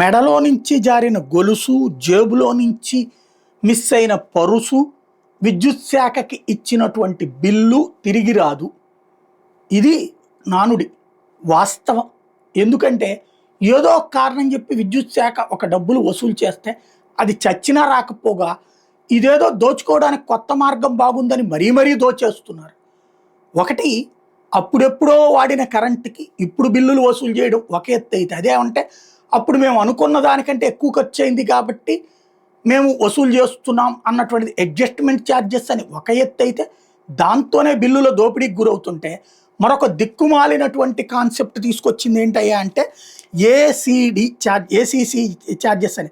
మెడలో నుంచి జారిన గొలుసు, జేబులో నుంచి మిస్ అయిన పరుసు, విద్యుత్ శాఖకి ఇచ్చినటువంటి బిల్లు తిరిగి రాదు. ఇది నానుడి వాస్తవం. ఎందుకంటే ఏదో ఒక కారణం చెప్పి విద్యుత్ శాఖ ఒక డబ్బులు వసూలు చేస్తే అది చచ్చినా రాకపోగా ఇదేదో దోచుకోవడానికి కొత్త మార్గం బాగుందని మరీ మరీ దోచేస్తున్నారు. ఒకటి, అప్పుడెప్పుడో వాడిన కరెంటుకి ఇప్పుడు బిల్లులు వసూలు చేయడం ఒక ఎత్తు అయితే, అదేమంటే అప్పుడు మేము అనుకున్న దానికంటే ఎక్కువ ఖర్చు అయింది కాబట్టి మేము వసూలు చేస్తున్నాం అన్నటువంటిది అడ్జస్ట్మెంట్ ఛార్జెస్ అని ఒక ఎత్తు అయితే, దాంతోనే బిల్లుల దోపిడీకి గురవుతుంటే మరొక దిక్కుమాలినటువంటి కాన్సెప్ట్ తీసుకొచ్చింది ఏంటయ్యా అంటే ఏసీసీ ఛార్జెస్ అని,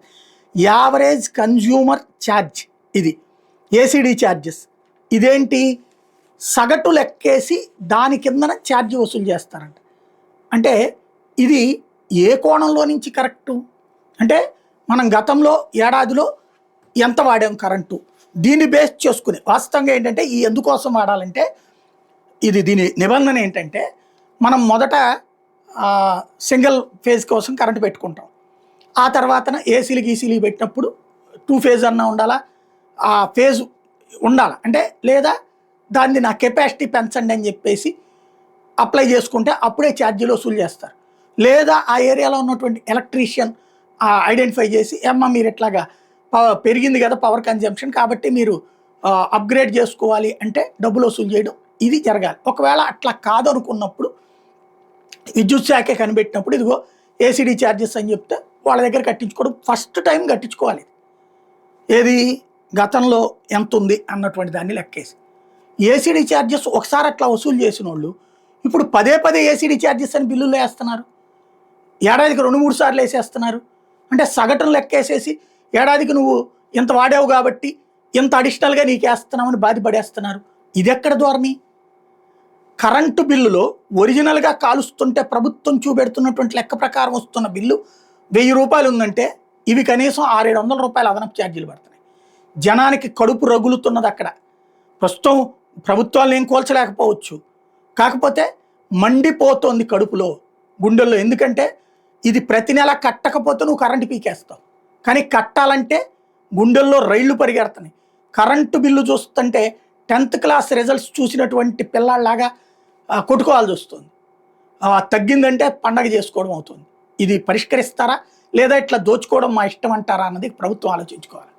యావరేజ్ కన్జ్యూమర్ ఛార్జ్. ఇది ఏసీడీ ఛార్జెస్. ఇదేంటి, సగటు లెక్కేసి దాని కిందన ఛార్జ్ వసూలు చేస్తారంట. అంటే ఇది ఏ కోణంలో నుంచి కరెక్టు అంటే, మనం గతంలో ఏడాదిలో ఎంత వాడాం కరెంటు, దీన్ని బేస్ చేసుకుని వాస్తవంగా ఏంటంటే ఈ ఎందుకోసం వాడాలంటే, దీని నిబంధన ఏంటంటే, మనం మొదట సింగిల్ ఫేజ్ కోసం కరెంటు పెట్టుకుంటాం. ఆ తర్వాతన ఏసీలు గీసీలు పెట్టినప్పుడు 2 ఫేజ్ అన్నా ఉండాలా, ఆ ఫేజ్ ఉండాలి అంటే, లేదా దాన్ని నా కెపాసిటీ పెంచండి అని చెప్పేసి అప్లై చేసుకుంటే అప్పుడే ఛార్జీలు వసూలు చేస్తారు. లేదా ఆ ఏరియాలో ఉన్నటువంటి ఎలక్ట్రీషియన్ ఐడెంటిఫై చేసి, మీరు ఇట్లాగా పెరిగింది కదా పవర్ కన్జంప్షన్, కాబట్టి మీరు అప్గ్రేడ్ చేసుకోవాలి అంటే డబ్బులు వసూలు చేయడం, ఇది జరగాలి. ఒకవేళ అట్లా కాదనుకున్నప్పుడు విద్యుత్ శాఖే కనిపెట్టినప్పుడు ఇదిగో ఏసీడీ ఛార్జెస్ అని చెప్తే వాళ్ళ దగ్గర కట్టించుకోవడం ఫస్ట్ టైం కట్టించుకోవాలి. ఏది గతంలో ఎంత ఉంది అన్నటువంటి దాన్ని లెక్కేసి ఏసీడీ ఛార్జెస్ ఒకసారి అట్లా వసూలు చేసిన వాళ్ళు ఇప్పుడు పదే ఏసీడీ ఛార్జెస్ అని బిల్లులు వేస్తున్నారు. ఏడాదికి 2-3 సార్లు వేసేస్తున్నారు. అంటే సగటును లెక్కేసేసి ఏడాదికి నువ్వు ఇంత వాడావు కాబట్టి ఇంత అడిషనల్గా నీకు వేస్తున్నామని బాధపడేస్తున్నారు. ఇది ఎక్కడ ధోరణి? కరెంటు బిల్లులో ఒరిజినల్గా కాలుస్తుంటే ప్రభుత్వం చూపెడుతున్నటువంటి లెక్క ప్రకారం వస్తున్న బిల్లు 1000 రూపాయలు ఉందంటే ఇవి కనీసం 600-700 రూపాయలు అదనపు ఛార్జీలు పడుతున్నాయి. జనానికి కడుపు రగులుతున్నది అక్కడ. ప్రస్తుతం ప్రభుత్వాలను ఏం కోల్చలేకపోవచ్చు, కాకపోతే మండిపోతోంది కడుపులో, గుండెల్లో. ఎందుకంటే ఇది ప్రతి నెల కట్టకపోతే నువ్వు కరెంటు పీకేస్తావు, కానీ కట్టాలంటే గుండెల్లో రైళ్లు పరిగెడుతున్నాయి. కరెంటు బిల్లు చూస్తుంటే 10th క్లాస్ రిజల్ట్స్ చూసినటువంటి పిల్లల్లాగా కొట్టుకోవాల్సి వస్తుంది. తగ్గిందంటే పండగ చేసుకోవడం అవుతుంది. ఇది పరిష్కరిస్తారా, లేదా ఇట్లా దోచుకోవడం మా ఇష్టం అంటారా అన్నది ప్రభుత్వం ఆలోచించుకోవాలి.